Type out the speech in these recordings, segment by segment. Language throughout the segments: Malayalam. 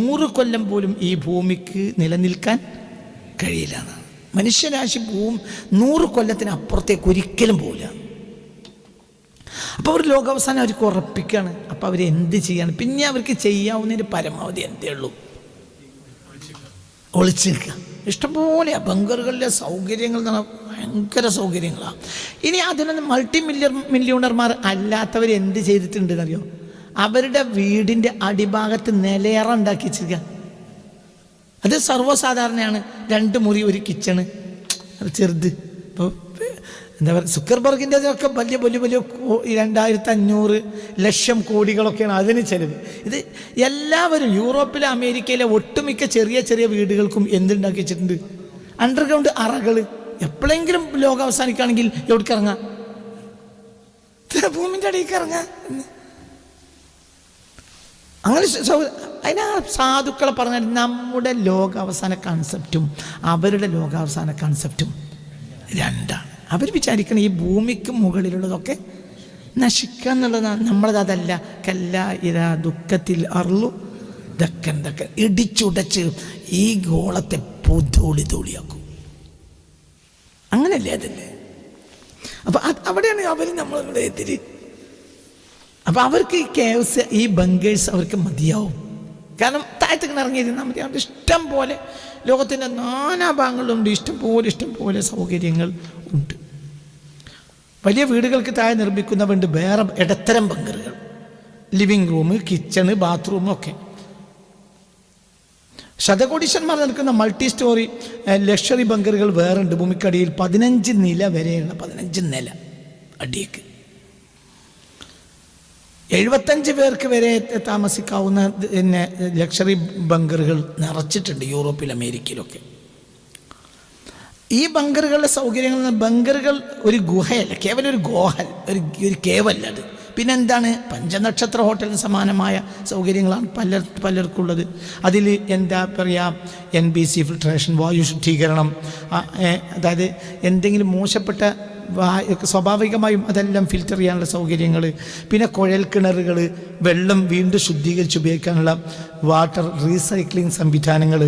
100 കൊല്ലം പോലും ഈ ഭൂമിക്ക് നിലനിൽക്കാൻ കഴിയില്ല. മനുഷ്യരാശി 100 കൊല്ലത്തിന് അപ്പുറത്തേക്ക് ഒരിക്കലും പോവില്ല. അപ്പോൾ അവർ ലോകാവസാനം അവർക്ക് ഉറപ്പിക്കുകയാണ്. അപ്പോൾ അവർ എന്ത് ചെയ്യാണ്? പിന്നെ അവർക്ക് ചെയ്യാവുന്നതിന് പരമാവധി എന്തേ ഉള്ളൂ, ഒളിച്ചു നിൽക്കുക. ഇഷ്ടംപോലെ ബങ്കറുകളിലെ സൗകര്യങ്ങൾ എന്ന് പറഞ്ഞാൽ ഭയങ്കര സൗകര്യങ്ങളാണ്. ഇനി അതിനൊന്നും മില്യണർമാർ അല്ലാത്തവർ എന്ത് ചെയ്തിട്ടുണ്ടെന്നറിയോ? അവരുടെ വീടിൻ്റെ അടിഭാഗത്ത് നിലയറ ഉണ്ടാക്കി വെച്ചിരിക്കുക. അത് സർവ്വസാധാരണയാണ്. 2 മുറി, ഒരു കിച്ചണ്, ചെറുത്. ഇപ്പോൾ എന്താ പറയുക, സുക്കർബർഗിൻ്റെ ഒക്കെ വലിയ 2500 ലക്ഷം കോടികളൊക്കെയാണ് അതിന് ചിലവ്. ഇത് എല്ലാവരും യൂറോപ്പിലെ അമേരിക്കയിലെ ഒട്ടുമിക്ക ചെറിയ ചെറിയ വീടുകൾക്കും എന്തുണ്ടാക്കി വെച്ചിട്ടുണ്ട്? അണ്ടർഗ്രൗണ്ട് അറകൾ. എപ്പോഴെങ്കിലും ലോകം അവസാനിക്കുകയാണെങ്കിൽ എവിടേക്ക് ഇറങ്ങാം? ഭൂമിൻ്റെ അടിയിലേക്ക് ഇറങ്ങാം. അങ്ങനെ അതിനാ സാധുക്കളെ പറഞ്ഞാൽ നമ്മുടെ ലോകാവസാന കൺസെപ്റ്റും അവരുടെ ലോകാവസാന കൺസെപ്റ്റും രണ്ടാണ്. അവർ വിചാരിക്കണം ഈ ഭൂമിക്ക് മുകളിലുള്ളതൊക്കെ നശിക്കുക എന്നുള്ളതാണ്. നമ്മളത് അതല്ല. കല്ല ഇരാ ദുഃഖത്തിൽ അർളു ദക്കൻ ദക്കൻ ഇടിച്ചുടച്ച് ഈ ഗോളത്തെ ധൂളിയാക്കും. അങ്ങനല്ലേ? അതല്ലേ? അപ്പം അവിടെയാണ് അവർ നമ്മളുടെ എതിര്. അപ്പം അവർക്ക് ഈ കേവ്സ്, ഈ ബങ്കേഴ്സ് അവർക്ക് മതിയാവും. കാരണം താഴത്തേക്ക് ഇറങ്ങിയിരുന്നാൽ മതി. അവിടെ ഇഷ്ടം പോലെ ലോകത്തിൻ്റെ നാനാഭാഗങ്ങളിലുണ്ട് ഇഷ്ടം പോലെ സൗകര്യങ്ങൾ ഉണ്ട്. വലിയ വീടുകൾക്ക് താഴെ നിർമ്മിക്കുന്നവരുണ്ട് വേറെ ഇടത്തരം ബങ്കറുകൾ, ലിവിങ് റൂം, കിച്ചണ്, ബാത്റൂം ഒക്കെ. ശതകോടീശ്വരന്മാർ നിൽക്കുന്ന മൾട്ടി സ്റ്റോറി ലക്ഷറി ബങ്കറുകൾ വേറെ ഉണ്ട്. ഭൂമിക്കടിയിൽ 15 നില വരെയുള്ള 15 നില അടിയേക്ക് 75 പേർക്ക് വരെ താമസിക്കാവുന്ന പിന്നെ ലക്ഷറി ബങ്കറുകൾ നിറച്ചിട്ടുണ്ട് യൂറോപ്പിൽ, അമേരിക്കയിലൊക്കെ. ഈ ബങ്കറുകളുടെ സൗകര്യങ്ങൾ, ബങ്കറുകൾ ഒരു ഗുഹയല്ല, കേവലം ഒരു ഗോഹൽ, ഒരു കേവല്ല അത്. പിന്നെ എന്താണ്? 5 നക്ഷത്ര ഹോട്ടലിന് സമാനമായ സൗകര്യങ്ങളാണ് പലർക്കുള്ളത്. അതിൽ എന്താ പറയുക, NBC ഫിൽട്രേഷൻ, വായു ശുദ്ധീകരണം, അതായത് എന്തെങ്കിലും മോശപ്പെട്ട സ്വാഭാവികമായും അതെല്ലാം ഫിൽറ്റർ ചെയ്യാനുള്ള സൗകര്യങ്ങൾ, പിന്നെ കുഴൽ കിണറുകൾ, വെള്ളം വീണ്ടും ശുദ്ധീകരിച്ച് ഉപയോഗിക്കാനുള്ള വാട്ടർ റീസൈക്ലിംഗ് സംവിധാനങ്ങൾ,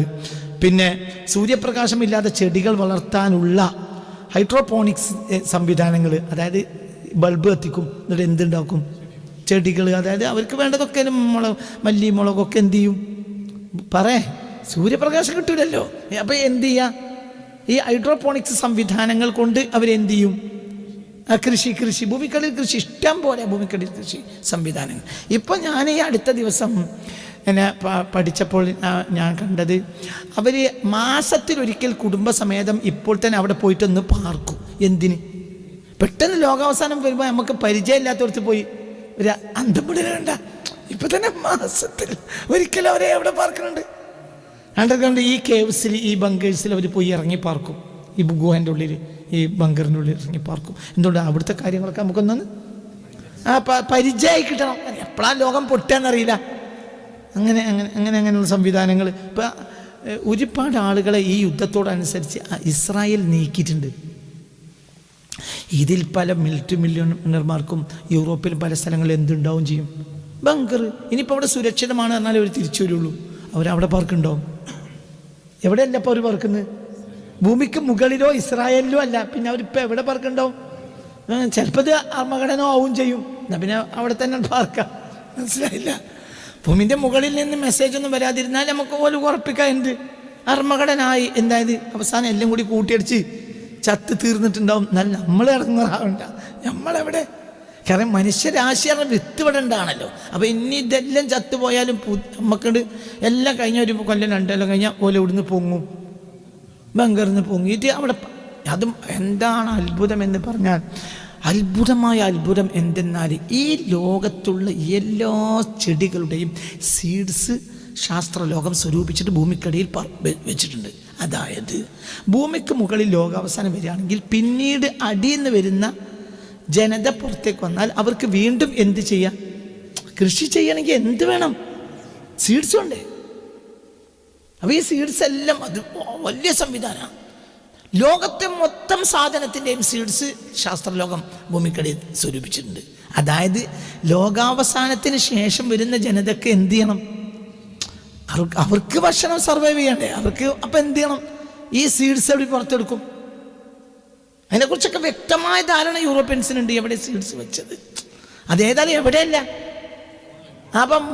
പിന്നെ സൂര്യപ്രകാശമില്ലാതെ ചെടികൾ വളർത്താനുള്ള ഹൈഡ്രോപോണിക്സ് സംവിധാനങ്ങൾ. അതായത് ബൾബ് കത്തിക്കും, എന്നിട്ട് എന്തുണ്ടാക്കും? ചെടികൾ. അതായത് അവർക്ക് വേണ്ടതൊക്കെ മല്ലി മുളകൊക്കെ എന്ത് ചെയ്യും? സൂര്യപ്രകാശം കിട്ടൂലല്ലോ. അപ്പം എന്ത് ചെയ്യുക? ഈ ഹൈഡ്രോപോണിക്സ് സംവിധാനങ്ങൾ കൊണ്ട് അവരെന്ത് ചെയ്യും? കൃഷി, ഭൂമിക്കടിയിൽ കൃഷി, ഇഷ്ടം പോലെ ഭൂമിക്കടിയിൽ കൃഷി സംവിധാനങ്ങൾ. ഇപ്പം ഞാൻ ഈ അടുത്ത ദിവസം എന്നെ പഠിച്ചപ്പോൾ ഞാൻ കണ്ടത്, അവർ മാസത്തിലൊരിക്കൽ കുടുംബസമേതം ഇപ്പോൾ തന്നെ അവിടെ പോയിട്ടൊന്ന് പാർക്കും. എന്തിന്? പെട്ടെന്ന് ലോകാവസാനം വരുമ്പോൾ നമുക്ക് പരിചയമില്ലാത്തടത്ത് പോയി ഒരു അന്തപ്പെടലുണ്ട. ഇപ്പം തന്നെ മാസത്തിൽ ഒരിക്കലും അവരെ എവിടെ പാർക്കുന്നുണ്ട്? അണ്ടർഗ്രൗണ്ട് ഈ കേവ്സിൽ, ഈ ബങ്കേഴ്സിൽ അവർ പോയി ഇറങ്ങി പാർക്കും. ഈ ഗുഹേൻ്റെ ഉള്ളിൽ, ഈ ബങ്കറിൻ്റെ ഉള്ളിൽ ഇറങ്ങി പാർക്കും. എന്തുകൊണ്ട്? അവിടുത്തെ കാര്യങ്ങളൊക്കെ നമുക്കൊന്ന് പരിചയമായി കിട്ടണം. എപ്പോഴാണ് ലോകം പൊട്ടാന്നറിയില്ല. അങ്ങനെയുള്ള സംവിധാനങ്ങൾ. ഇപ്പം ഒരുപാട് ആളുകളെ ഈ യുദ്ധത്തോടനുസരിച്ച് ഇസ്രായേൽ നീക്കിയിട്ടുണ്ട്. ഇതിൽ പല മില്യണർമാർക്കും യൂറോപ്പിലും പല സ്ഥലങ്ങളിൽ എന്തുണ്ടാവും ചെയ്യും? ബങ്കർ. ഇനിയിപ്പോൾ അവിടെ സുരക്ഷിതമാണ് പറഞ്ഞാൽ അവർ തിരിച്ചു വരുള്ളൂ. അവരവിടെ പാർക്കുണ്ടാവും. എവിടെയല്ല ഇപ്പോൾ അവർ പാർക്കുന്നത്? ഭൂമിക്ക് മുകളിലോ ഇസ്രായേലിലോ അല്ല. പിന്നെ അവരിപ്പോൾ എവിടെ പാർക്കുണ്ടാവും? ചിലപ്പോൾ ഇത് അർമ്മഘടന ആവും ചെയ്യും. എന്നാൽ പിന്നെ അവിടെ തന്നെ പാർക്കാം. മനസ്സിലായില്ല? ഭൂമിൻ്റെ മുകളിൽ നിന്ന് മെസ്സേജ് ഒന്നും വരാതിരുന്നാൽ നമുക്ക് പോലും ഉറപ്പിക്കാം എന്ത് അർമ്മഘടനായി. എന്തായത്? അവസാനം എല്ലാം കൂടി കൂട്ടിയടിച്ച് ചത്ത് തീർന്നിട്ടുണ്ടാവും. എന്നാൽ നമ്മൾ ഇറങ്ങാറുണ്ട. നമ്മളെവിടെ? കാരണം മനുഷ്യരാശിയുടെ വിത്ത് ഇവിടെ ഉണ്ടാണല്ലോ. അപ്പോൾ ഇനി ഇതെല്ലാം ചത്തുപോയാലും നമുക്കുണ്ട് എല്ലാം കഴിഞ്ഞ ഒരു കൊല്ലം 2 കൊല്ലം കഴിഞ്ഞാൽ ഓല ഇവിടുന്ന് പൊങ്ങും, ബങ്കറിന്ന് പൊങ്ങിയിട്ട് അവിടെ. അതും എന്താണ് അത്ഭുതം എന്ന് പറഞ്ഞാൽ, അത്ഭുതമായ അത്ഭുതം എന്തെന്നാൽ ഈ ലോകത്തുള്ള എല്ലാ ചെടികളുടെയും സീഡ്സ് ശാസ്ത്രലോകം സ്വരൂപിച്ചിട്ട് ഭൂമിക്കടിയിൽ വെച്ചിട്ടുണ്ട്. അതായത് ഭൂമിക്ക് മുകളിൽ ലോകാവസാനം വരികയാണെങ്കിൽ പിന്നീട് അടിയിൽ നിന്ന് വരുന്ന ജനത പുറത്തേക്ക് വന്നാൽ അവർക്ക് വീണ്ടും എന്ത് ചെയ്യാം? കൃഷി ചെയ്യണമെങ്കിൽ എന്ത് വേണം? സീഡ്സ് ഉണ്ട്. അപ്പോൾ ഈ സീഡ്സ് എല്ലാം അത് വലിയ സംവിധാനമാണ്. ലോകത്തെ മൊത്തം സാധനത്തിൻ്റെയും സീഡ്സ് ശാസ്ത്രലോകം ഭൂമിക്കടിയിൽ സ്വരൂപിച്ചിട്ടുണ്ട്. അതായത് ലോകാവസാനത്തിന് ശേഷം വരുന്ന ജനതയ്ക്ക് എന്ത് ചെയ്യണം? അവർക്ക് ഭക്ഷണം സർവൈവ് ചെയ്യണ്ടേ അവർക്ക്. അപ്പം എന്ത് ചെയ്യണം? ഈ സീഡ്സ് എവിടെ പുറത്തെടുക്കും? അതിനെക്കുറിച്ചൊക്കെ വ്യക്തമായ ധാരണ യൂറോപ്യൻസിനുണ്ട്. എവിടെ സീഡ്സ് വെച്ചത്, അതേതായാലും എവിടെയല്ല. അപ്പം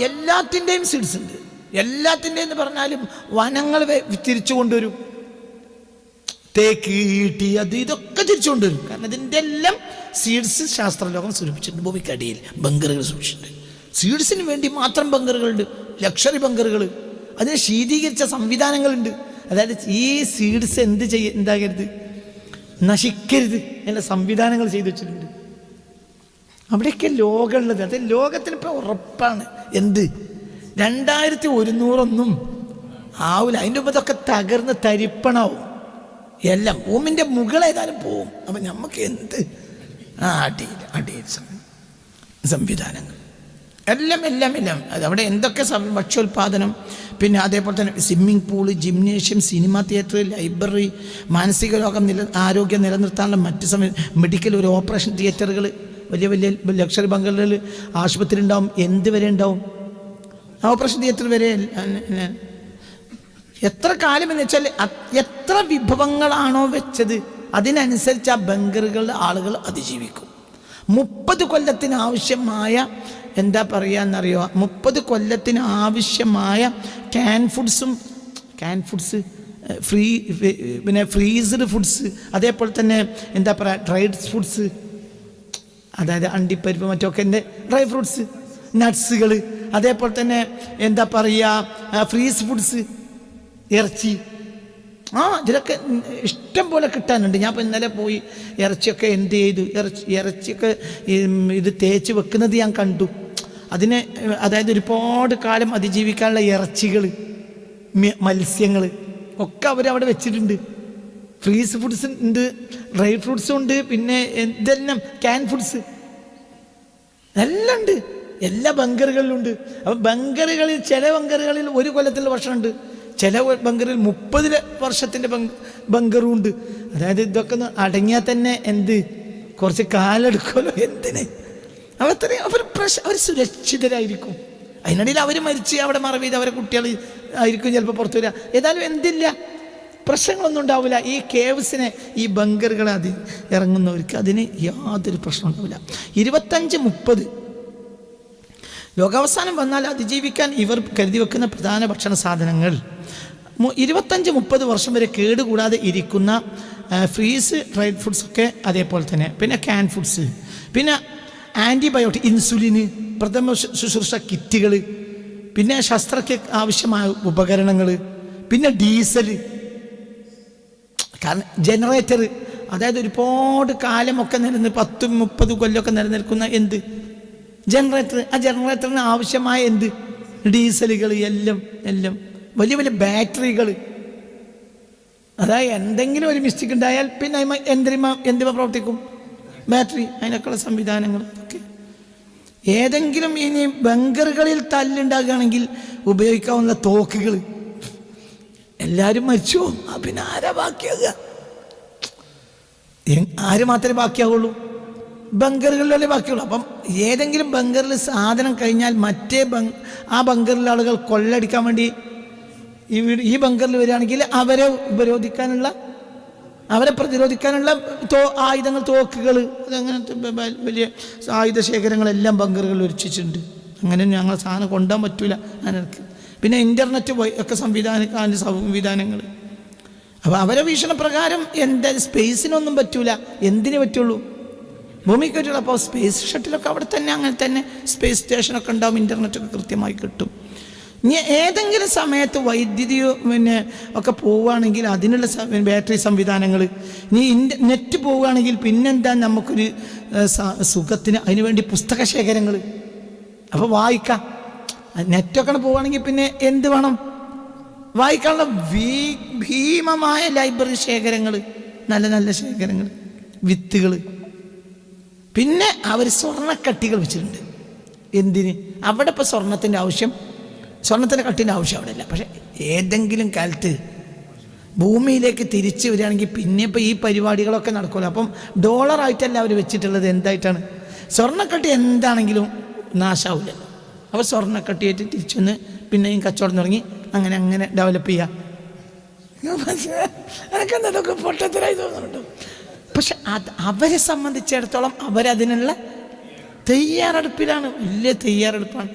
എല്ലാത്തിൻ്റെയും സീഡ്സ് ഉണ്ട്. എല്ലാത്തിൻ്റെയും എന്ന് പറഞ്ഞാലും വനങ്ങൾ തിരിച്ചു കൊണ്ടുവരും. തേക്ക്, ഈട്ടി, അത് ഇതൊക്കെ തിരിച്ചു കൊണ്ടുവരും. കാരണം ഇതിൻ്റെ എല്ലാം സീഡ്സ് ശാസ്ത്രലോകം സൂചിപ്പിച്ചിട്ടുണ്ട്. ഭൂമിക്കടിയിൽ ബങ്കറുകൾ സൂക്ഷിച്ചിട്ടുണ്ട്. സീഡ്സിന് വേണ്ടി മാത്രം ബങ്കറുകളുണ്ട്, ലക്ഷറി ബങ്കറുകൾ. അതിന് ശീതീകരിച്ച സംവിധാനങ്ങളുണ്ട്. അതായത് ഈ സീഡ്സ് എന്താകരുത്, നശിക്കരുത് എന്ന സംവിധാനങ്ങൾ ചെയ്തു വെച്ചിട്ടുണ്ട്. അവിടെയൊക്കെ ലോകമുള്ളത്. അത് ലോകത്തിനിപ്പോൾ ഉറപ്പാണ്. എന്ത് 2100 ആവില്ല. അതിൻ്റെ മുമ്പ് ഇതൊക്കെ തകർന്ന് തരിപ്പണാവും. എല്ലാം ഭൂമിൻ്റെ മുകളേതായാലും പോവും. അപ്പം നമുക്ക് എന്ത് അടിയിൽ സംവിധാനങ്ങൾ എല്ലാം അതവിടെ എന്തൊക്കെ ഭക്ഷ്യോൽപാദനം, പിന്നെ അതേപോലെ തന്നെ swimming pool, gymnasium, cinema theatre, library, മാനസിക ആരോഗ്യം നിലനിർത്താനുള്ള മറ്റ് മെഡിക്കൽ, ഒരു ഓപ്പറേഷൻ തിയേറ്ററുകൾ, വലിയ ലക്ഷറി ബംഗളുകളിൽ ആശുപത്രി ഉണ്ടാവും. എന്ത് വരെ ഉണ്ടാവും? ഓപ്പറേഷൻ തിയേറ്റർ വരെ. എത്ര കാലം എന്ന് വെച്ചാൽ എത്ര വിഭവങ്ങളാണോ വെച്ചത് അതിനനുസരിച്ച് ആ ബങ്കറുകളുടെ ആളുകൾ അതിജീവിക്കും. 30 കൊല്ലത്തിന് ആവശ്യമായ എന്താ പറയുകയെന്നറിയോ? 30 കൊല്ലത്തിന് ആവശ്യമായ ക്യാൻ ഫുഡ്സ്, പിന്നെ ഫ്രീസ്ഡ് ഫുഡ്സ്, അതേപോലെ തന്നെ എന്താ പറയുക ഡ്രൈഡ് ഫുഡ്സ്, അതായത് അണ്ടിപ്പരിപ്പ് മറ്റൊക്കെ ഡ്രൈ ഫ്രൂട്ട്സ്, നട്ട്സുകൾ, അതേപോലെ തന്നെ എന്താ പറയുക ഫ്രീസ് ഫുഡ്സ്, ഇറച്ചി, ഇതിലൊക്കെ ഇഷ്ടം പോലെ കിട്ടാനുണ്ട്. ഞാൻ ഇപ്പോൾ ഇന്നലെ പോയി ഇറച്ചിയൊക്കെ എന്ത് ചെയ്തു, ഇറച്ചിയൊക്കെ ഇത് തേച്ച് വെക്കുന്നത് ഞാൻ കണ്ടു. അതിനെ അതായത് ഒരുപാട് കാലം അതിജീവിക്കാനുള്ള ഇറച്ചികൾ, മത്സ്യങ്ങൾ ഒക്കെ അവരവിടെ വെച്ചിട്ടുണ്ട്. ഫ്രീസ് ഫുഡ്സ് ഉണ്ട്, ഡ്രൈ ഫ്രൂട്ട്സും ഉണ്ട്, പിന്നെ ഇതെല്ലാം ക്യാൻ ഫുഡ്സ് എല്ലാം ഉണ്ട്. എല്ലാ ബങ്കറുകളിലും ഉണ്ട്. അപ്പം ബങ്കറുകളിൽ ചില ബങ്കറുകളിൽ 1 കൊല്ലത്തിലുള്ള ഭക്ഷണമുണ്ട്, ചില ബങ്കറിൽ 30 വർഷത്തിൻ്റെ ബങ്കറും ഉണ്ട്. അതായത് ഇതൊക്കെ ഒന്ന് അടങ്ങിയാൽ തന്നെ കുറച്ച് കാലെടുക്കുമല്ലോ. എന്തിന്? അവർ സുരക്ഷിതരായിരിക്കും. അതിനിടയിൽ അവർ മരിച്ച് അവിടെ മറവ് ചെയ്ത് അവരെ കുട്ടികൾ ആയിരിക്കും ചിലപ്പോൾ പുറത്തു വരിക. ഏതായാലും എന്തില്ല, പ്രശ്നങ്ങളൊന്നും ഉണ്ടാവില്ല. ഈ കേവ്സിനെ, ഈ ബങ്കറുകളെ ഇറങ്ങുന്നവർക്ക് അതിന് യാതൊരു പ്രശ്നം ഉണ്ടാവില്ല. 25-30 ലോകാവസാനം വന്നാൽ അതിജീവിക്കാൻ ഇവർ കരുതി വെക്കുന്ന പ്രധാന ഭക്ഷണ സാധനങ്ങൾ 25-30 വർഷം വരെ കേടുകൂടാതെ ഇരിക്കുന്ന ഫ്രീസ് ഡ്രൈഡ് ഫുഡ്സൊക്കെ, അതേപോലെ തന്നെ പിന്നെ ക്യാൻ ഫുഡ്സ്, പിന്നെ ആൻറ്റിബയോട്ടിക്, ഇൻസുലിന്, പ്രഥമ ശുശ്രൂഷ കിറ്റുകൾ, പിന്നെ ശസ്ത്രയ്ക്ക് ആവശ്യമായ ഉപകരണങ്ങൾ, പിന്നെ ഡീസൽ, കാരണം ജനറേറ്റർ, അതായത് ഒരുപാട് കാലമൊക്കെ 10-30 കൊല്ലമൊക്കെ നിലനിൽക്കുന്ന ജനറേറ്റർ. ആ ജനറേറ്ററിന് ആവശ്യമായ ഡീസലുകൾ, എല്ലാം വലിയ വലിയ ബാറ്ററികൾ. അതായത് എന്തെങ്കിലും ഒരു മിസ്റ്റേക്ക് ഉണ്ടായാൽ പിന്നെ എന്തിമ പ്രവർത്തിക്കും? ബാറ്ററി, അതിനൊക്കെയുള്ള സംവിധാനങ്ങൾ. ഒക്കെ ഏതെങ്കിലും ഇനി ബങ്കറുകളിൽ തല്ലുണ്ടാകുകയാണെങ്കിൽ ഉപയോഗിക്കാവുന്ന തോക്കുകൾ, എല്ലാവരും മരിച്ചു. പിന്നെ ആരാ ബാക്കിയാകുക? ആര് മാത്രമേ ബാക്കിയാവുള്ളൂ? ബങ്കറുകളിലല്ലേ ബാക്കിയുള്ളൂ. അപ്പം ഏതെങ്കിലും ബങ്കറിൽ സാധനം കഴിഞ്ഞാൽ ആ ബങ്കറിലെ ആളുകൾ കൊള്ളടിക്കാൻ വേണ്ടി ഈ ബങ്കറിൽ വരികയാണെങ്കിൽ അവരെ പ്രതിരോധിക്കാനുള്ള ആയുധങ്ങൾ, തോക്കുകൾ, അതങ്ങനത്തെ വലിയ ആയുധ ശേഖരങ്ങളെല്ലാം ബങ്കറുകളിൽ ഒരുച്ചിട്ടുണ്ട്. അങ്ങനെ ഞങ്ങൾ സാധനം കൊണ്ടുപോകാൻ പറ്റൂല അതിനർക്ക്. പിന്നെ ഇൻ്റർനെറ്റ് ഒക്കെ സംവിധാനങ്ങൾ. അപ്പോൾ അവരെ വീക്ഷണപ്രകാരം സ്പേസിനൊന്നും പറ്റൂല. എന്തിനു പറ്റുള്ളൂ? ഭൂമിക്ക് പറ്റുള്ളൂ. അപ്പോൾ സ്പേസ് ഷട്ടിലൊക്കെ അവിടെ തന്നെ, അങ്ങനെ തന്നെ സ്പേസ് സ്റ്റേഷനൊക്കെ ഉണ്ടാവും, ഇൻ്റർനെറ്റൊക്കെ കൃത്യമായി കിട്ടും. ഇനി ഏതെങ്കിലും സമയത്ത് വൈദ്യുതിയോ ഒക്കെ പോവുകയാണെങ്കിൽ അതിനുള്ള ബാറ്ററി സംവിധാനങ്ങൾ, ഇനി നെറ്റ് പോവുകയാണെങ്കിൽ പിന്നെന്താ നമുക്കൊരു സുഖത്തിന് അതിനുവേണ്ടി പുസ്തക ശേഖരങ്ങൾ. അപ്പോൾ വായിക്കാം. നെറ്റൊക്കെ പോവുകയാണെങ്കിൽ പിന്നെ എന്ത് വേണം? വായിക്കാനുള്ള ഭീമമായ ലൈബ്രറി ശേഖരങ്ങൾ, നല്ല നല്ല ശേഖരങ്ങൾ, വിത്തുകൾ. പിന്നെ അവർ സ്വർണ്ണക്കട്ടികൾ വെച്ചിട്ടുണ്ട്. എന്തിന്? അവിടെ ഇപ്പോൾ സ്വർണത്തിൻ്റെ കട്ടിൻ്റെ ആവശ്യം അവിടെ ഇല്ല. പക്ഷെ ഏതെങ്കിലും കാലത്ത് ഭൂമിയിലേക്ക് തിരിച്ച് വരികയാണെങ്കിൽ പിന്നെ ഇപ്പോൾ ഈ പരിപാടികളൊക്കെ നടക്കുമല്ലോ. അപ്പം ഡോളറായിട്ടല്ല അവർ വെച്ചിട്ടുള്ളത്. എന്തായിട്ടാണ്? സ്വർണ്ണക്കട്ടി എന്താണെങ്കിലും നാശാവില്ല. അവർ സ്വർണ്ണക്കട്ടിയായിട്ട് തിരിച്ചൊന്ന് പിന്നെയും കച്ചവടം തുടങ്ങി, അങ്ങനെ അങ്ങനെ ഡെവലപ്പ് ചെയ്യുക. എനിക്കെന്തൊക്കെ പൊട്ടത്തിലായി തോന്നുന്നുണ്ട്. പക്ഷെ അവരെ സംബന്ധിച്ചിടത്തോളം അവരതിനുള്ള തയ്യാറെടുപ്പിലാണ്, വലിയ തയ്യാറെടുപ്പാണ്.